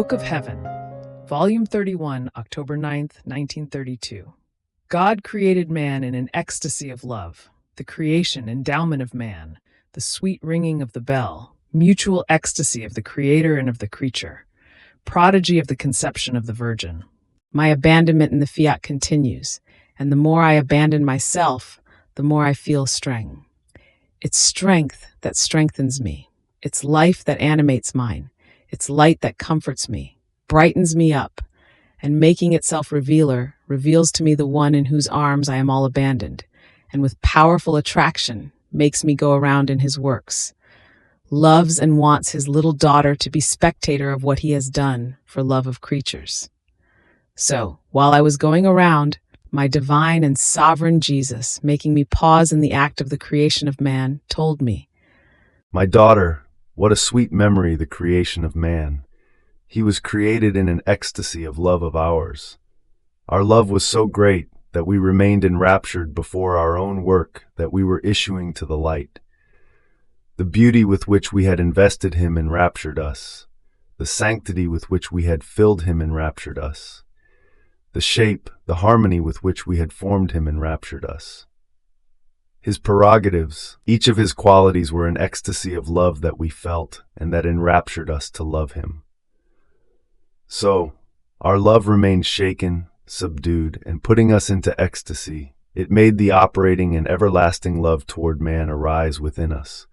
Book of Heaven, Volume 31, October 9th, 1932. God created man in an ecstasy of love, the creation, endowment of man, the sweet ringing of the bell, mutual ecstasy of the Creator and of the creature, prodigy of the conception of the Virgin. My abandonment in the fiat continues, and the more I abandon myself, the more I feel strength. It's strength that strengthens me. It's life that animates mine. It's light that comforts me, brightens me up, and making itself revealer, reveals to me the one in whose arms I am all abandoned, and with powerful attraction makes me go around in his works, loves and wants his little daughter to be spectator of what he has done for love of creatures. So, while I was going around, my divine and sovereign Jesus, making me pause in the act of the creation of man, told me, "My daughter, what a sweet memory, the creation of man. He was created in an ecstasy of love of ours. Our love was so great that we remained enraptured before our own work that we were issuing to the light. The beauty with which we had invested him enraptured us. The sanctity with which we had filled him enraptured us. The shape, the harmony with which we had formed him enraptured us. His prerogatives, each of his qualities were an ecstasy of love that we felt and that enraptured us to love him. So, our love remained shaken, subdued, and putting us into ecstasy, it made the operating and everlasting love toward man arise within us.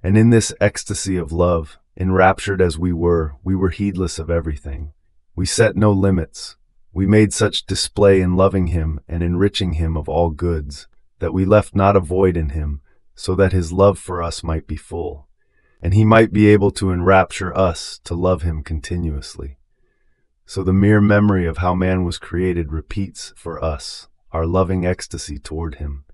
And in this ecstasy of love, enraptured as we were heedless of everything. We set no limits. We made such display in loving him and enriching him of all goods, that we left not a void in him, so that his love for us might be full, and he might be able to enrapture us to love him continuously. So the mere memory of how man was created repeats for us our loving ecstasy toward him.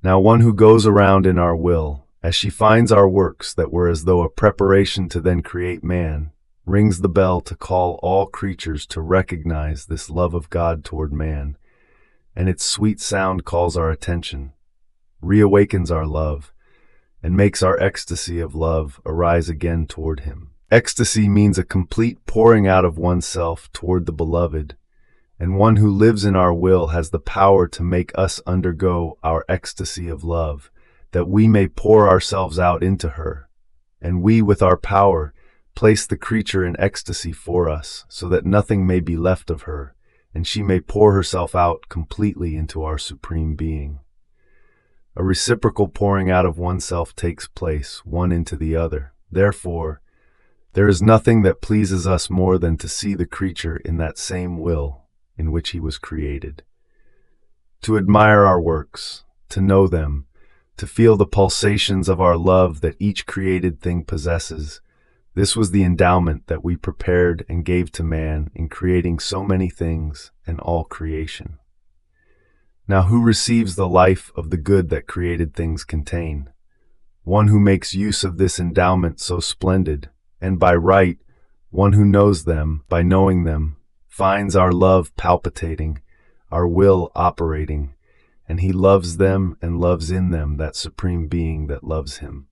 Now one who goes around in our will, as she finds our works that were as though a preparation to then create man, rings the bell to call all creatures to recognize this love of God toward man, and its sweet sound calls our attention, reawakens our love, and makes our ecstasy of love arise again toward him. Ecstasy means a complete pouring out of oneself toward the beloved, and one who lives in our will has the power to make us undergo our ecstasy of love, that we may pour ourselves out into her, and we, with our power, place the creature in ecstasy for us, so that nothing may be left of her, and she may pour herself out completely into our supreme being. A reciprocal pouring out of oneself takes place, one into the other. Therefore, there is nothing that pleases us more than to see the creature in that same will in which he was created. To admire our works, to know them, to feel the pulsations of our love that each created thing possesses, this was the endowment that we prepared and gave to man in creating so many things and all creation. Now who receives the life of the good that created things contain? One who makes use of this endowment so splendid, and by right, one who knows them, by knowing them, finds our love palpitating, our will operating, and he loves them and loves in them that supreme being that loves him.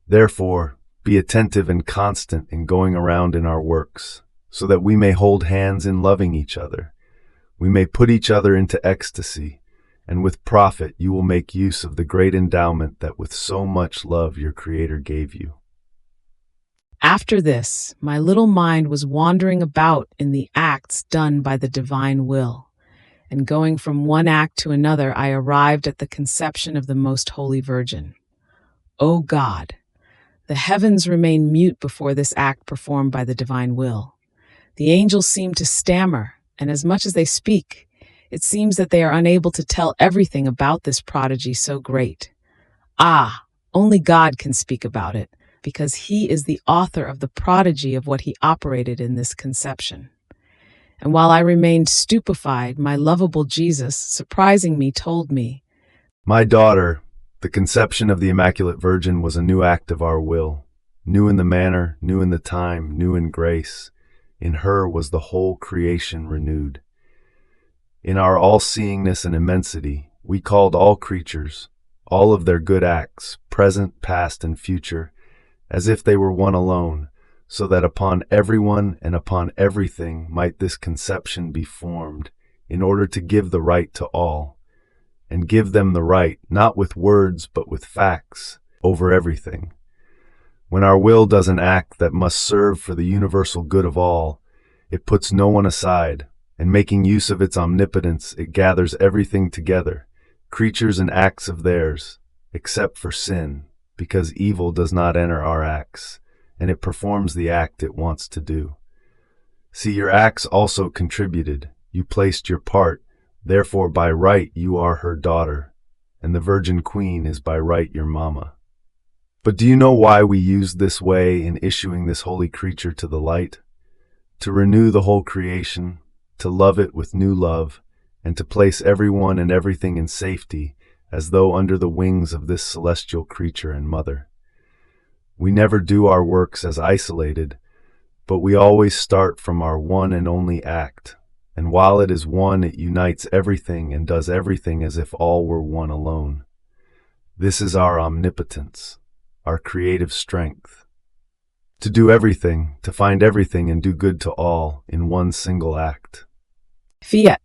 Therefore, be attentive and constant in going around in our works, so that we may hold hands in loving each other. We may put each other into ecstasy, and with profit you will make use of the great endowment that with so much love your Creator gave you." After this, my little mind was wandering about in the acts done by the divine will, and going from one act to another, I arrived at the conception of the Most Holy Virgin. O God! The heavens remain mute before this act performed by the divine will. The angels seem to stammer, and as much as they speak, it seems that they are unable to tell everything about this prodigy so great. Ah, only God can speak about it, because he is the author of the prodigy of what he operated in this conception. And while I remained stupefied, my lovable Jesus, surprising me, told me, "My daughter, the conception of the Immaculate Virgin was a new act of our will, new in the manner, new in the time, new in grace. In her was the whole creation renewed. In our all-seeingness and immensity, we called all creatures, all of their good acts, present, past, and future, as if they were one alone, so that upon everyone and upon everything might this conception be formed, in order to give the right to all, and give them the right, not with words but with facts, over everything. When our will does an act that must serve for the universal good of all, it puts no one aside, and making use of its omnipotence, it gathers everything together, creatures and acts of theirs, except for sin, because evil does not enter our acts, and it performs the act it wants to do. See, your acts also contributed. You placed your part, therefore by right you are her daughter, and the Virgin Queen is by right your mama. But do you know why we used this way in issuing this holy creature to the light? To renew the whole creation, to love it with new love, and to place everyone and everything in safety, as though under the wings of this celestial creature and mother. We never do our works as isolated, but we always start from our one and only act, and while it is one, it unites everything and does everything as if all were one alone. This is our omnipotence, our creative strength. To do everything, to find everything and do good to all in one single act. Fiat.